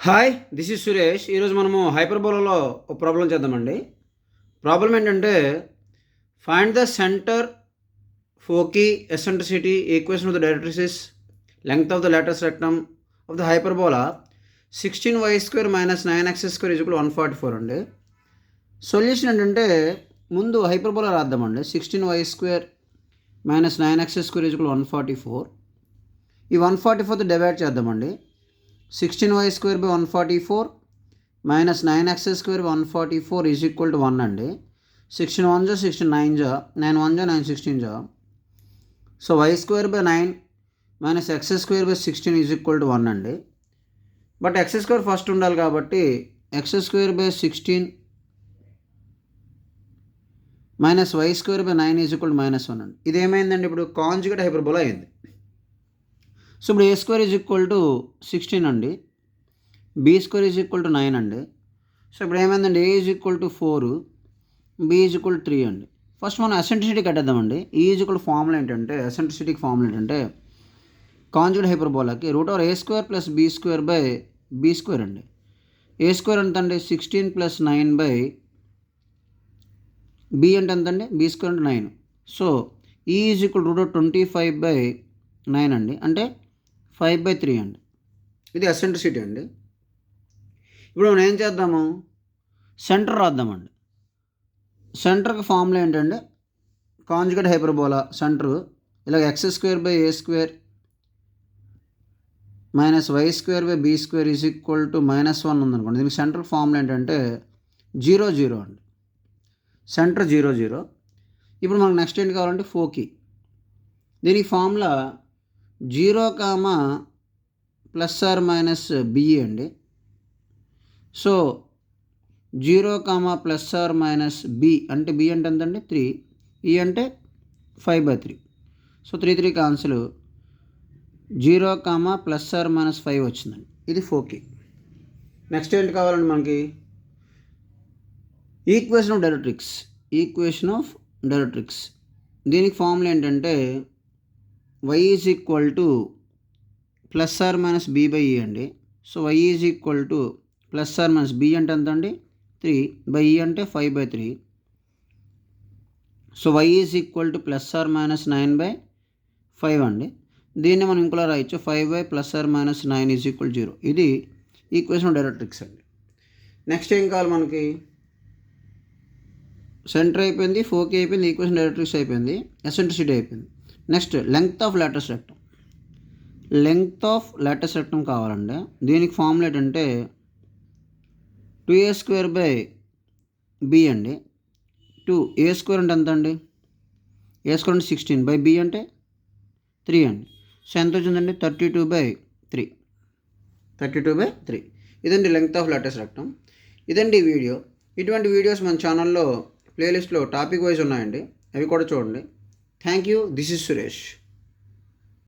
Hi, this is Suresh. ఈరోజు మనము హైపర్బోలాలో ఒక ప్రాబ్లం చేద్దామండి. ప్రాబ్లం ఏంటంటే find the centre, foci, eccentricity, equation of the directrices, length of the latus rectum of the hyperbola 16y² - 9x² = 144 అండి. Solution ఏంటంటే ముందు hyperbola రాద్దామండి. 16y² - 9x² = 144. ఈ 144తో divide చేద్దామండి. 16y² / 144 minus 9x² / 144 is equal to 1 అండి. 16 1 జా 16 9 జా 9 1 జా 9 16 జా. So y² / 9 minus x² / 16 is equal to 1 అండి. బట్ x² ఫస్ట్ ఉండాలి కాబట్టి x² / 16 minus y² / 9 is equal to -1 అండి. ఇది ఏమైందండి? ఇప్పుడు కాంజుగేట్ హైపర్బోలా అయింది. సో ఇప్పుడు a² ఈజ్ ఈక్వల్ టు 16 అండి, b² ఈజ్ ఈక్వల్ టు 9 అండి. సో ఇప్పుడు ఏమైందండి? a is equal to 4, b is equal to 3 అండి. ఫస్ట్ మనం ఎసెంట్రిసిటీ కట్టేద్దామండి. ఈ ఈజ్ ఈక్వల్ ఫార్ములా ఏంటంటే, ఎసెంట్రిసిటీకి ఫార్ములా ఏంటంటే కాంజుగేట్ హైపర్బోలాకి √a² + b² / b² అండి. a² ఎంత అండి? 16 + 9 / b అంటే ఎంత అండి? b² అంటే 9. సో ఈ ఈజ్ ఈక్వల్ √25/9 అండి, అంటే 5/3 అండి. ఇది ఎసెంట్రిసిటీ అండి. ఇప్పుడు మనం ఏం చేద్దాము? సెంటర్ రాద్దామండి. సెంటర్కి ఫార్ములా ఏంటంటే కాంజుగేట్ హైపర్బోలా సెంటర్ ఇలా x² / a² - y² / b² is equal to -1 ఉందనుకోండి. దీనికి సెంటర్ ఫార్ములా ఏంటంటే 0 0 అండి. సెంటర్ 0 0. ఇప్పుడు మనకు నెక్స్ట్ ఏంటి కావాలంటే ఫోకీ. దీనికి ఫార్ములా 0, ± b అండి. సో 0, ± b అంటే b అంటే ఎంతండి? 3, e అంటే 5/3. So 3 3 cancel. 0, ± 5 వచ్చిందండి. ఇది ఫోకీ. నెక్స్ట్ ఏంటి కావాలండి మనకి? Equation of directrix. Equation of directrix దీనికి ఫార్ములా ఏంటంటే y is equal to ± b/e అండి. So y is equal to ± b అంటే ఎంత అండి? 3/e అంటే 5/3. So y is equal to ± 9/5 అండి. దీన్ని మనం ఇంకోలా రాయొచ్చు, 5 ± 9 ఈజ్ ఈక్వల్ 0. ఇది ఈక్వేషన్ ఆఫ్ డైరెక్ట్రిక్స్ అండి. నెక్స్ట్ ఏం కావాలి మనకి? సెంటర్ అయిపోయింది, ఫోకీ అయిపోయింది, ఈక్వేషన్ డైరెక్ట్రిక్స్ అయిపోయింది, ఎసెంట్రిసిటీ అయిపోయింది. Next length of latus rectum. Length of latus rectum కావాలండి. దీనికి ఫార్ములా ఏంటంటే 2a² / b అండి. 2a² అంటే ఎంత అండి? a² అంటే 16 b అంటే 3 అండి. సో ఎంత వచ్చిందండి? 32/3. 32/3. ఇదండి లెంగ్త్ ఆఫ్ లేటెస్ట్ రెక్టమ్. ఇదండి వీడియో. ఇటువంటి వీడియోస్ మన ఛానల్లో ప్లేలిస్ట్లో టాపిక్ వైజ్ ఉన్నాయండి, అవి కూడా చూడండి. Thank you. This is Suresh.